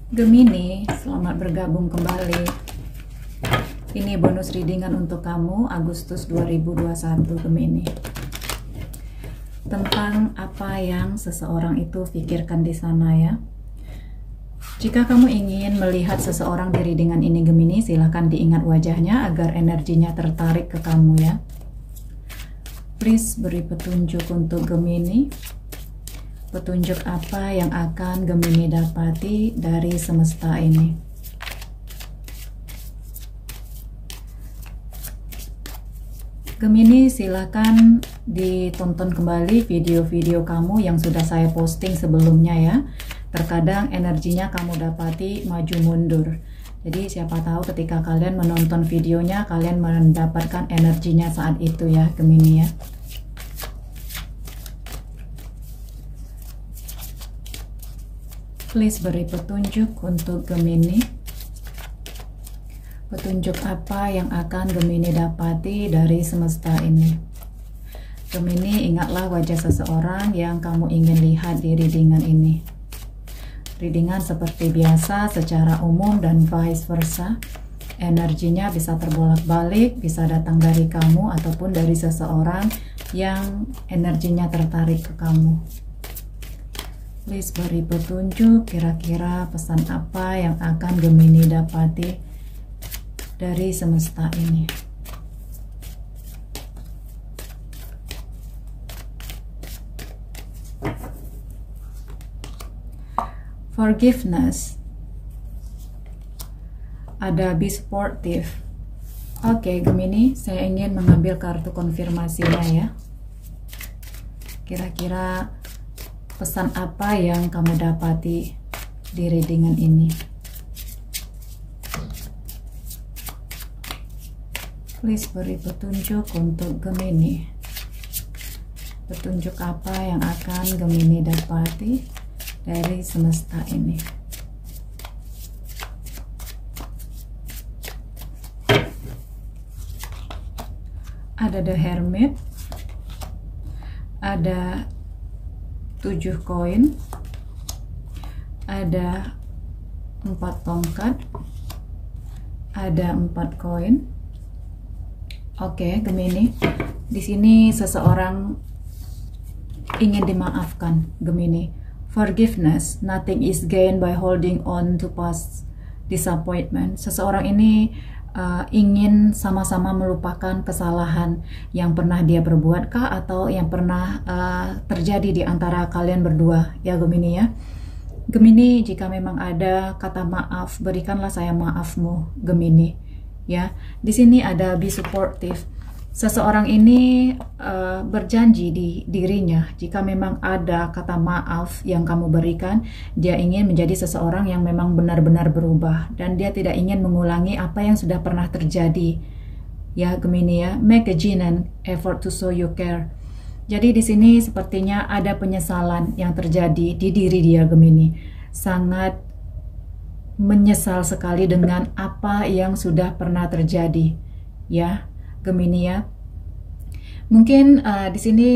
Gemini, selamat bergabung kembali. Ini bonus readingan untuk kamu Agustus 2021 Gemini. Tentang apa yang seseorang itu pikirkan di sana ya. Jika kamu ingin melihat seseorang di readingan ini Gemini, silahkan diingat wajahnya agar energinya tertarik ke kamu ya. Please beri petunjuk untuk Gemini. Petunjuk apa yang akan Gemini dapati dari semesta ini? Gemini, silakan ditonton kembali video-video kamu yang sudah saya posting sebelumnya ya. Terkadang energinya kamu dapati maju mundur. Jadi siapa tahu ketika kalian menonton videonya, kalian mendapatkan energinya saat itu ya Gemini ya. Please beri petunjuk untuk Gemini. Petunjuk apa yang akan Gemini dapati dari semesta ini? Gemini, ingatlah wajah seseorang yang kamu ingin lihat di readingan ini. Readingan seperti biasa secara umum dan vice versa. Energinya bisa terbolak-balik, bisa datang dari kamu ataupun dari seseorang yang energinya tertarik ke kamu. Please beri petunjuk kira-kira pesan apa yang akan Gemini dapati dari semesta ini. Forgiveness. Ada be supportive. Oke, Gemini, saya ingin mengambil kartu konfirmasinya ya. Kira-kira pesan apa yang kamu dapati di readingan ini? Please beri petunjuk untuk Gemini. Petunjuk apa yang akan Gemini dapati dari semesta ini? Ada The Hermit, ada 7 koin, ada 4 tongkat, ada 4 koin. Oke, Gemini, di sini seseorang ingin dimaafkan, Gemini. Forgiveness, nothing is gained by holding on to past disappointment. Seseorang ini ingin sama-sama melupakan kesalahan yang pernah dia perbuat kah atau yang pernah terjadi di antara kalian berdua ya Gemini ya. Gemini, jika memang ada kata maaf, berikanlah saya maafmu Gemini ya. Di sini ada be supportive. Seseorang ini berjanji di dirinya, jika memang ada kata maaf yang kamu berikan, dia ingin menjadi seseorang yang memang benar-benar berubah dan dia tidak ingin mengulangi apa yang sudah pernah terjadi. Ya Gemini ya, make a genuine effort to show you care. Jadi di sini sepertinya ada penyesalan yang terjadi di diri dia Gemini. Sangat menyesal sekali dengan apa yang sudah pernah terjadi. Ya Gemini ya, mungkin di sini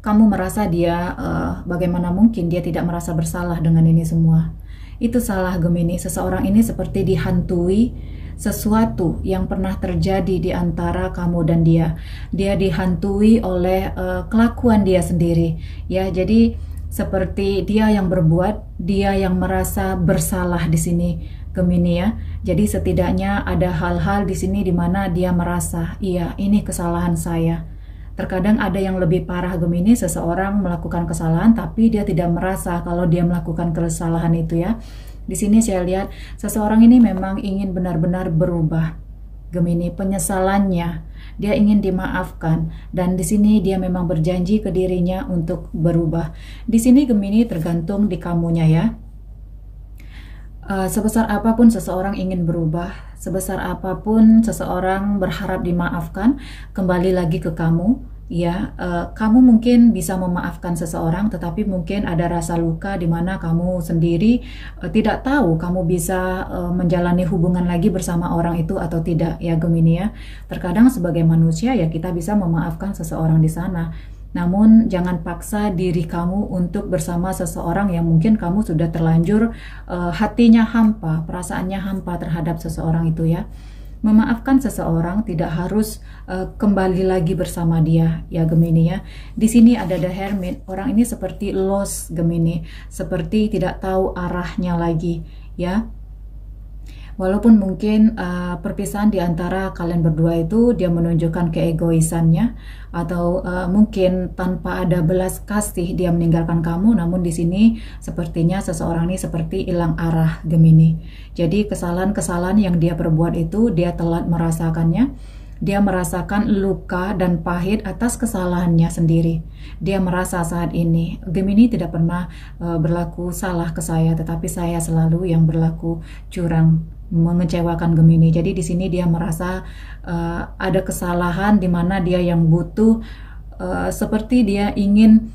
kamu merasa dia bagaimana mungkin dia tidak merasa bersalah dengan ini semua. Itu salah Gemini. Seseorang ini seperti dihantui sesuatu yang pernah terjadi di antara kamu dan dia. Dia dihantui oleh kelakuan dia sendiri. Ya, jadi seperti dia yang berbuat, dia yang merasa bersalah di sini. Gemini ya. Jadi setidaknya ada hal-hal di sini di mana dia merasa, iya ini kesalahan saya. Terkadang ada yang lebih parah Gemini, seseorang melakukan kesalahan tapi dia tidak merasa kalau dia melakukan kesalahan itu ya. Di sini saya lihat seseorang ini memang ingin benar-benar berubah. Gemini, penyesalannya, dia ingin dimaafkan dan di sini dia memang berjanji ke dirinya untuk berubah. Di sini Gemini tergantung di kamunya ya. Sebesar apapun seseorang ingin berubah, sebesar apapun seseorang berharap dimaafkan, kembali lagi ke kamu ya. Kamu mungkin bisa memaafkan seseorang tetapi mungkin ada rasa luka di mana kamu sendiri tidak tahu kamu bisa menjalani hubungan lagi bersama orang itu atau tidak ya Gemini ya. Terkadang sebagai manusia ya kita bisa memaafkan seseorang di sana, Namun jangan paksa diri kamu untuk bersama seseorang yang mungkin kamu sudah terlanjur hatinya hampa, perasaannya hampa terhadap seseorang itu ya. Memaafkan seseorang tidak harus kembali lagi bersama dia ya Gemini ya. Di sini ada The Hermit. Orang ini seperti lost Gemini, seperti tidak tahu arahnya lagi ya. Walaupun mungkin perpisahan di antara kalian berdua itu dia menunjukkan keegoisannya atau mungkin tanpa ada belas kasih dia meninggalkan kamu, namun di sini sepertinya seseorang ini seperti hilang arah Gemini. Jadi kesalahan-kesalahan yang dia perbuat itu dia telat merasakannya. Dia merasakan luka dan pahit atas kesalahannya sendiri. Dia merasa saat ini, Gemini tidak pernah berlaku salah ke saya, tetapi saya selalu yang berlaku curang, mengecewakan Gemini. Jadi di sini dia merasa ada kesalahan di mana dia yang butuh, seperti dia ingin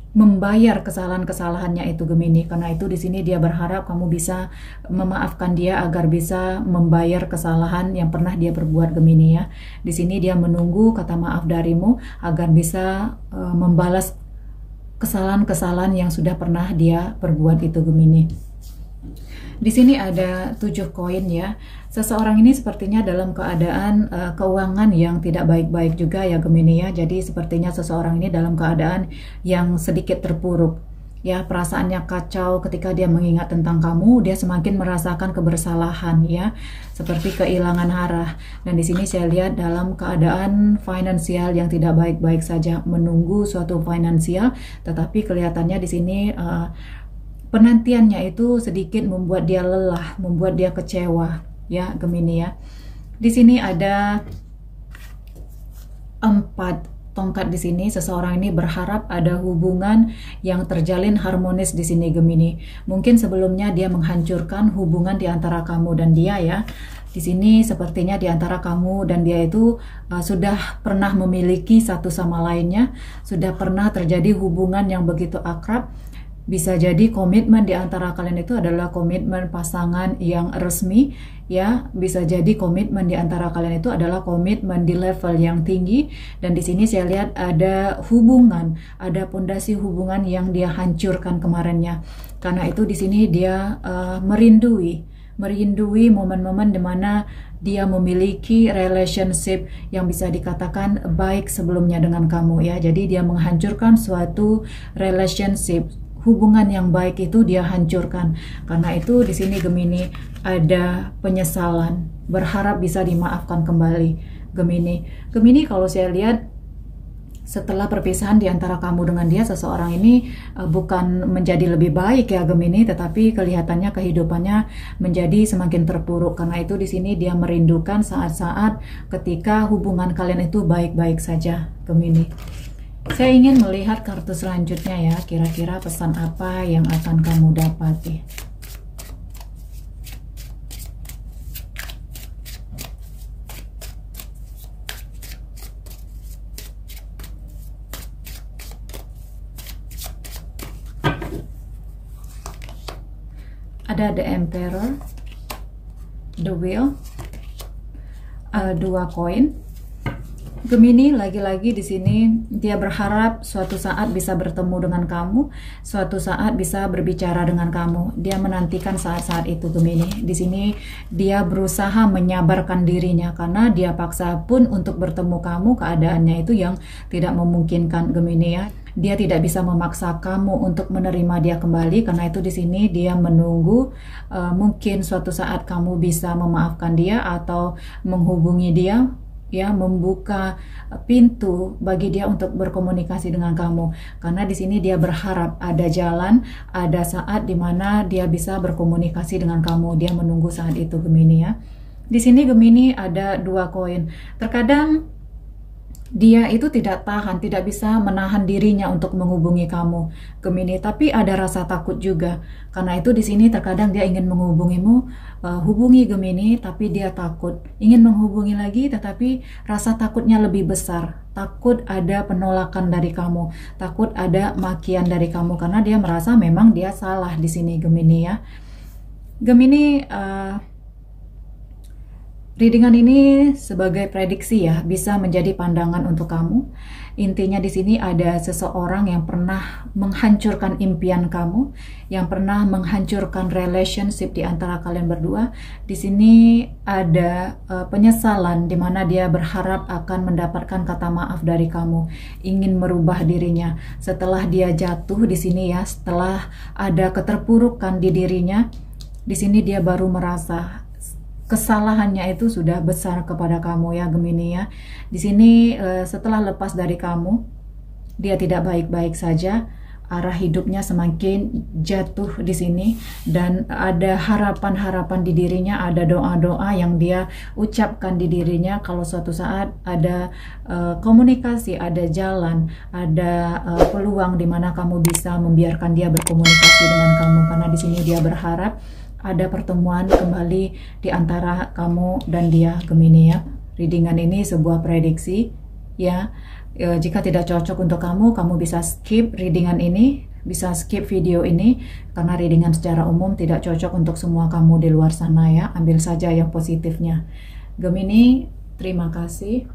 membayar kesalahan-kesalahannya itu Gemini. Karena itu di sini dia berharap kamu bisa memaafkan dia agar bisa membayar kesalahan yang pernah dia perbuat Gemini ya. Di sini dia menunggu kata maaf darimu agar bisa membalas kesalahan-kesalahan yang sudah pernah dia perbuat itu Gemini. Di sini ada 7 koin ya. Seseorang ini sepertinya dalam keadaan keuangan yang tidak baik-baik juga ya Gemini ya. Jadi sepertinya seseorang ini dalam keadaan yang sedikit terpuruk. Ya, perasaannya kacau ketika dia mengingat tentang kamu, dia semakin merasakan kebersalahan ya, seperti kehilangan arah. Dan di sini saya lihat dalam keadaan finansial yang tidak baik-baik saja, menunggu suatu finansial, tetapi kelihatannya di sini penantiannya itu sedikit membuat dia lelah, membuat dia kecewa ya Gemini ya. Di sini ada 4 tongkat di sini. Seseorang ini berharap ada hubungan yang terjalin harmonis di sini Gemini. Mungkin sebelumnya dia menghancurkan hubungan di antara kamu dan dia ya. Di sini sepertinya di antara kamu dan dia itu sudah pernah memiliki satu sama lainnya, sudah pernah terjadi hubungan yang begitu akrab. Bisa jadi komitmen di antara kalian itu adalah komitmen pasangan yang resmi ya. Bisa jadi komitmen di antara kalian itu adalah komitmen di level yang tinggi. Dan di sini saya lihat ada hubungan, ada pondasi hubungan yang dia hancurkan kemarinnya. Karena itu di sini dia merindui momen-momen di mana dia memiliki relationship yang bisa dikatakan baik sebelumnya dengan kamu ya. Jadi dia menghancurkan suatu relationship, hubungan yang baik itu dia hancurkan. Karena itu di sini Gemini ada penyesalan, berharap bisa dimaafkan kembali Gemini. Gemini kalau saya lihat setelah perpisahan di antara kamu dengan dia, seseorang ini bukan menjadi lebih baik ya Gemini, tetapi kelihatannya kehidupannya menjadi semakin terpuruk. Karena itu di sini dia merindukan saat-saat ketika hubungan kalian itu baik-baik saja Gemini. Saya ingin melihat kartu selanjutnya ya, kira-kira pesan apa yang akan kamu dapati. Ada The Emperor, The Wheel, 2 koin. Gemini lagi-lagi di sini dia berharap suatu saat bisa bertemu dengan kamu, suatu saat bisa berbicara dengan kamu. Dia menantikan saat-saat itu Gemini. Di sini dia berusaha menyabarkan dirinya karena dia paksa pun untuk bertemu kamu, keadaannya itu yang tidak memungkinkan Gemini ya. Dia tidak bisa memaksa kamu untuk menerima dia kembali. Karena itu di sini dia menunggu mungkin suatu saat kamu bisa memaafkan dia atau menghubungi dia ya, membuka pintu bagi dia untuk berkomunikasi dengan kamu. Karena di sini dia berharap ada jalan, ada saat di mana dia bisa berkomunikasi dengan kamu. Dia menunggu saat itu Gemini ya. Di sini Gemini ada 2 koin. Terkadang dia itu tidak tahan, tidak bisa menahan dirinya untuk menghubungi kamu Gemini, tapi ada rasa takut juga. Karena itu di sini terkadang dia ingin menghubungimu, hubungi Gemini, tapi dia takut ingin menghubungi lagi, tetapi rasa takutnya lebih besar. Takut ada penolakan dari kamu, takut ada makian dari kamu, karena dia merasa memang dia salah di sini Gemini ya. Gemini Readingan ini sebagai prediksi ya, bisa menjadi pandangan untuk kamu. Intinya di sini ada seseorang yang pernah menghancurkan impian kamu, yang pernah menghancurkan relationship di antara kalian berdua. Di sini ada penyesalan di mana dia berharap akan mendapatkan kata maaf dari kamu, ingin merubah dirinya. Setelah dia jatuh di sini ya, setelah ada keterpurukan di dirinya, di sini dia baru merasa kesalahannya itu sudah besar kepada kamu ya Gemini ya. Di sini setelah lepas dari kamu, dia tidak baik-baik saja. Arah hidupnya semakin jatuh di sini, dan ada harapan-harapan di dirinya, ada doa-doa yang dia ucapkan di dirinya kalau suatu saat ada komunikasi, ada jalan, ada peluang di mana kamu bisa membiarkan dia berkomunikasi dengan kamu, karena di sini dia berharap ada pertemuan kembali di antara kamu dan dia Gemini ya. Readingan ini sebuah prediksi ya. Jika tidak cocok untuk kamu, kamu bisa skip readingan ini, bisa skip video ini, karena readingan secara umum tidak cocok untuk semua kamu di luar sana ya. Ambil saja yang positifnya. Gemini, terima kasih.